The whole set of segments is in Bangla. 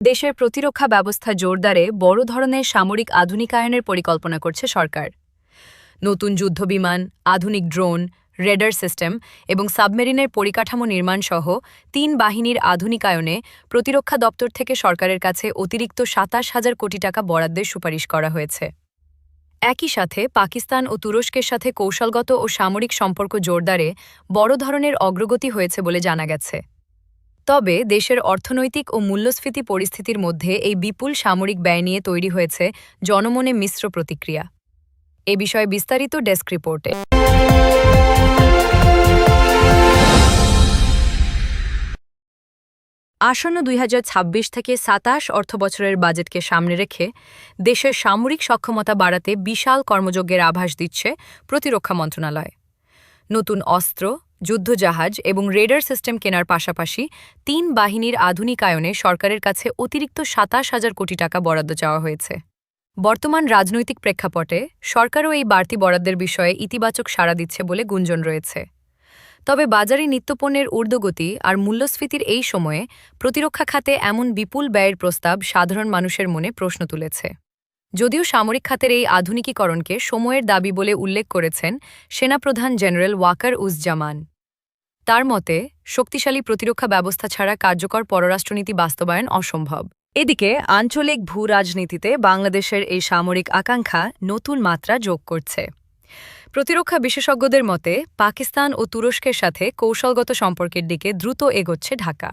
দেশের প্রতিরক্ষা ব্যবস্থা জোরদারে বড় ধরনের সামরিক আধুনিকায়নের পরিকল্পনা করছে সরকার। নতুন যুদ্ধবিমান, আধুনিক ড্রোন, রেডার সিস্টেম এবং সাবমেরিনের পরিকাঠামো নির্মাণ সহ ৩ বাহিনীর আধুনিকায়নে প্রতিরক্ষা দপ্তর থেকে সরকারের কাছে অতিরিক্ত ২৭,০০০ কোটি টাকা বরাদ্দের সুপারিশ করা হয়েছে। একই সাথে পাকিস্তান ও তুরস্কের সাথে কৌশলগত ও সামরিক সম্পর্ক জোরদারে বড় ধরনের অগ্রগতি হয়েছে বলে জানা গেছে। তবে দেশের অর্থনৈতিক ও মূল্যস্ফীতি পরিস্থিতির মধ্যে এই বিপুল সামরিক ব্যয় নিয়ে তৈরি হয়েছে জনমনে মিশ্র প্রতিক্রিয়া। এ বিষয়ে বিস্তারিত ডেস্ক রিপোর্টে। আসন্ন ২০২৬ থেকে ২৭ অর্থবছরের বাজেটকে সামনে রেখে দেশের সামরিক সক্ষমতা বাড়াতে বিশাল কর্মযজ্ঞের আভাস দিচ্ছে প্রতিরক্ষা মন্ত্রণালয়। নতুন অস্ত্র, যুদ্ধজাহাজ এবং রেডার সিস্টেম কেনার পাশাপাশি ৩ বাহিনীর আধুনিকায়নে সরকারের কাছে অতিরিক্ত ২৭,০০০ কোটি টাকা বরাদ্দ চাওয়া হয়েছে। বর্তমান রাজনৈতিক প্রেক্ষাপটে সরকারও এই বাড়তি বরাদ্দের বিষয়ে ইতিবাচক সাড়া দিচ্ছে বলে গুঞ্জন রয়েছে। তবে বাজারে নিত্যপণ্যের ঊর্ধ্বগতি আর মূল্যস্ফীতির এই সময়ে প্রতিরক্ষা খাতে এমন বিপুল ব্যয়ের প্রস্তাব সাধারণ মানুষের মনে প্রশ্ন তুলেছে। যদিও সামরিক খাতের এই আধুনিকীকরণকে সময়ের দাবি বলে উল্লেখ করেছেন সেনাপ্রধান জেনারেল ওয়াকার উজ-জামান। তার মতে, শক্তিশালী প্রতিরক্ষা ব্যবস্থা ছাড়া কার্যকর পররাষ্ট্রনীতি বাস্তবায়ন অসম্ভব। এদিকে আঞ্চলিক ভূ-রাজনীতিতে বাংলাদেশের এই সামরিক আকাঙ্ক্ষা নতুন মাত্রা যোগ করছে। প্রতিরক্ষা বিশেষজ্ঞদের মতে, পাকিস্তান ও তুরস্কের সাথে কৌশলগত সম্পর্কের দিকে দ্রুত এগোচ্ছে ঢাকা।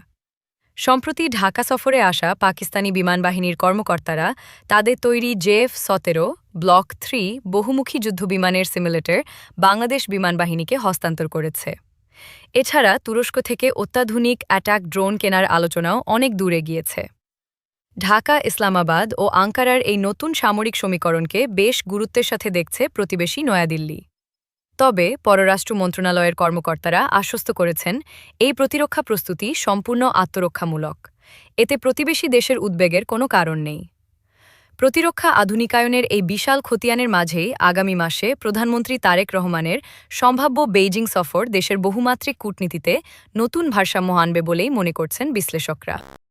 সম্প্রতি ঢাকা সফরে আসা পাকিস্তানি বিমানবাহিনীর কর্মকর্তারা তাদের তৈরি JF-১৭ ব্লক ৩ বহুমুখী যুদ্ধবিমানের সিমুলেটর বাংলাদেশ বিমানবাহিনীকে হস্তান্তর করেছে। এছাড়া তুরস্ক থেকে অত্যাধুনিক অ্যাটাক ড্রোন কেনার আলোচনাও অনেক দূরে গিয়েছে। ঢাকা, ইসলামাবাদ ও আঙ্কারার এই নতুন সামরিক সমীকরণকে বেশ গুরুত্বের সাথে দেখছে প্রতিবেশী নয়াদিল্লি। তবে পররাষ্ট্র মন্ত্রণালয়ের কর্মকর্তারা আশ্বস্ত করেছেন, এই প্রতিরক্ষা প্রস্তুতি সম্পূর্ণ আত্মরক্ষামূলক। এতে প্রতিবেশী দেশের উদ্বেগের কোনো কারণ নেই। প্রতিরক্ষা আধুনিকায়নের এই বিশাল খতিয়ানের মাঝেই আগামী মাসে প্রধানমন্ত্রী তারেক রহমানের সম্ভাব্য বেইজিং সফর দেশের বহুমাত্রিক কূটনীতিতে নতুন ভারসাম্য আনবে বলেই মনে করছেন বিশ্লেষকরা।